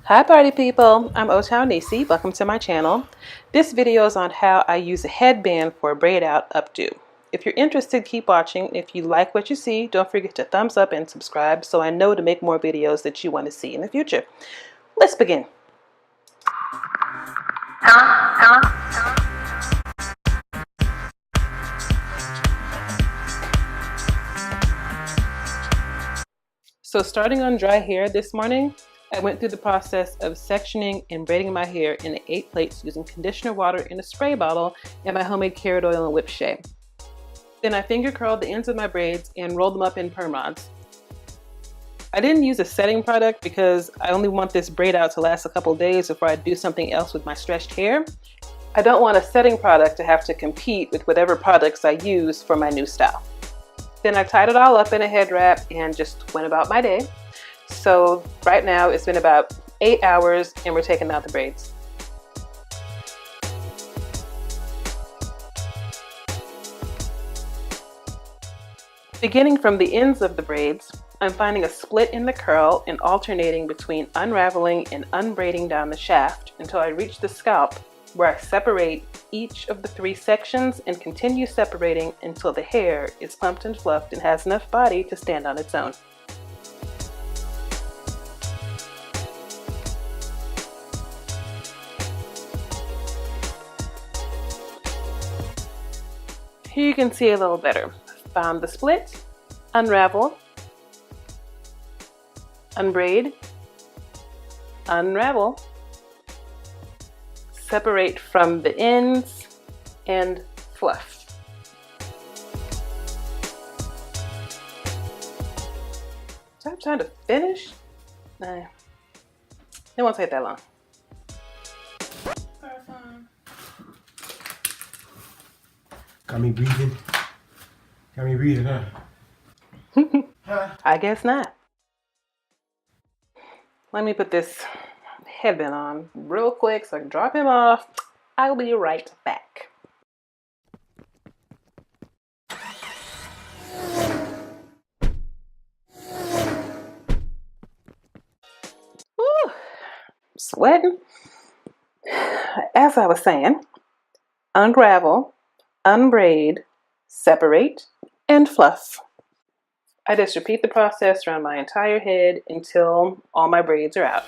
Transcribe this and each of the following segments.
Hi party people, I'm outa Nisi. Welcome to my channel. This video is on how I use a headband for a braid out updo. If you're interested, keep watching. If you like what you see, don't forget to thumbs up and subscribe so I know to make more videos that you want to see in the future. Let's begin. So starting on dry hair this morning, I went through the process of sectioning and braiding my hair in 8 plaits using conditioner water in a spray bottle and my homemade carrot oil and whipped shea. Then I finger curled the ends of my braids and rolled them up in perm rods. I didn't use a setting product because I only want this braid out to last a couple days before I do something else with my stretched hair. I don't want a setting product to have to compete with whatever products I use for my new style. Then I tied it all up in a head wrap and just went about my day. So right now it's been about 8 hours and we're taking out the braids. Beginning from the ends of the braids, I'm finding a split in the curl and alternating between unraveling and unbraiding down the shaft until I reach the scalp, where I separate each of the 3 sections and continue separating until the hair is plumped and fluffed and has enough body to stand on its own. Here you can see a little better. Found the split, unravel, unbraid, unravel, separate from the ends, and fluff. Do I have time to finish? Nah, it won't take that long. Got me breathing. Got me breathing, huh? I guess not. Let me put this headband on real quick so I can drop him off. I'll be right back. Whew, sweating. As I was saying, unravel, unbraid, separate, and fluff. I just repeat the process around my entire head until all my braids are out.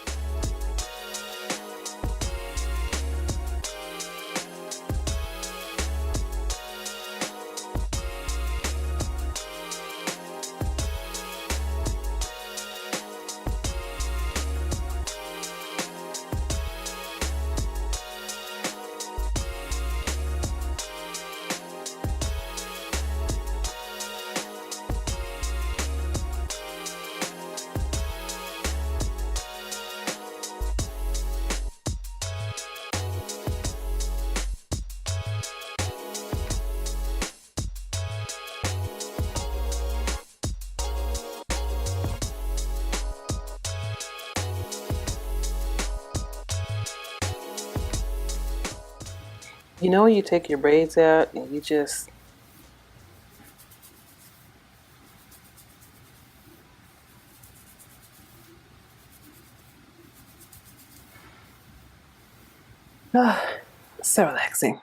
You know when you take your braids out and you just so relaxing.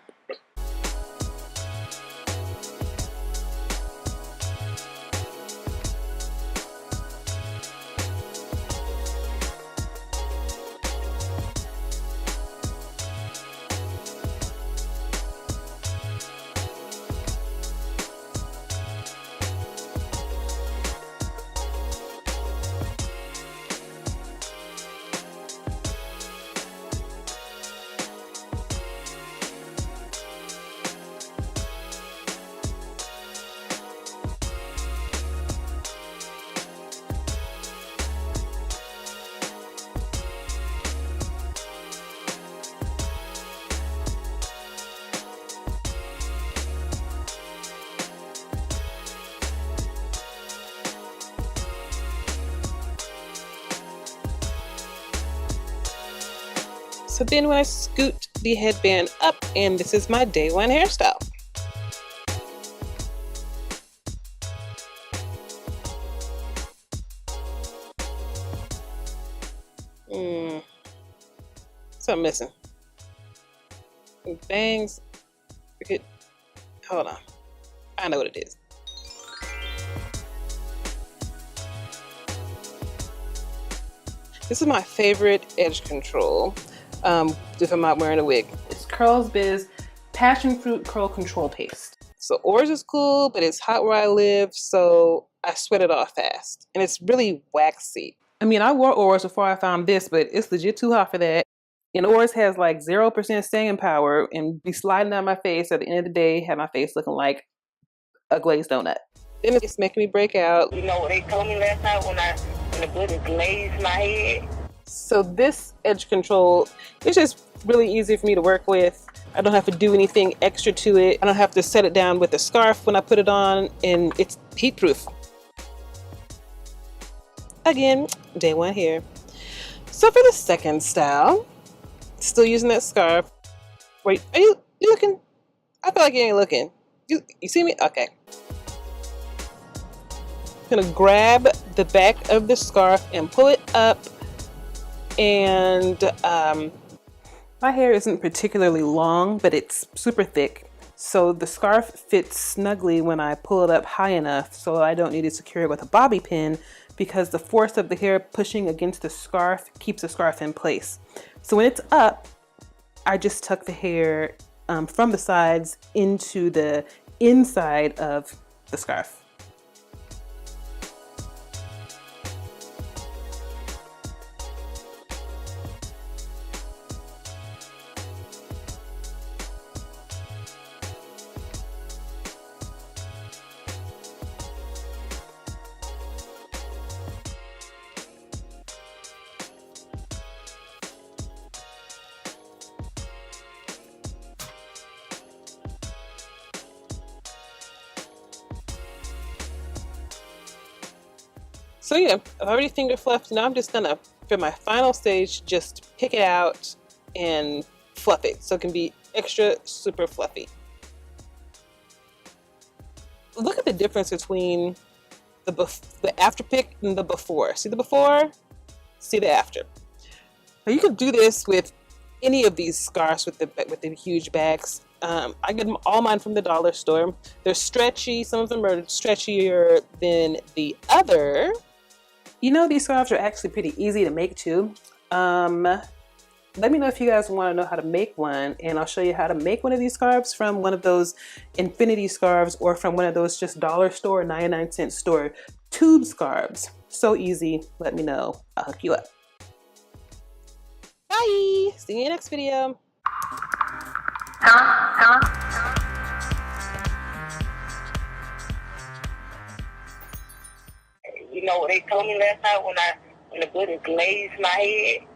So then when I scoot the headband up, and this is my day 1 hairstyle. Something missing. Bangs. Hold on. I know what it is. This is my favorite edge control. If I'm not wearing a wig. It's Curls Biz Passion Fruit Curl Control Paste. So ours is cool, but it's hot where I live, so I sweat it off fast. And it's really waxy. I mean, I wore ours before I found this, but it's legit too hot for that. And ours has like 0% staying power and be sliding down my face at the end of the day, have my face looking like a glazed donut. Then it's making me break out. You know what they told me last night when the bullet glazed my head? So this edge control is just really easy for me to work with. I don't have to do anything extra to it. I don't have to set it down with a scarf when I put it on, and it's heat proof. Again, day one here. So for the second style, still using that scarf. Wait, are you looking? I feel like you ain't looking. You see me? Okay. I'm gonna grab the back of the scarf and pull it up, and my hair isn't particularly long, but it's super thick, so the scarf fits snugly when I pull it up high enough, so I don't need to secure it with a bobby pin, because the force of the hair pushing against the scarf keeps the scarf in place. So when it's up, I just tuck the hair from the sides into the inside of the scarf. So yeah, I've already finger fluffed. Now I'm just gonna, for my final stage, just pick it out and fluff it so it can be extra super fluffy. Look at the difference between the after pick and the before. See the before? See the after. Now you could do this with any of these scarves with the huge bags. I get all mine from the dollar store. They're stretchy. Some of them are stretchier than the other. You know, these scarves are actually pretty easy to make too. Let me know if you guys want to know how to make one, and I'll show you how to make one of these scarves from one of those infinity scarves or from one of those just dollar store, 99-cent store tube scarves. So easy. Let me know. I'll hook you up. Bye. See you in the next video. You know what they told me last night when the bullet glazed my head?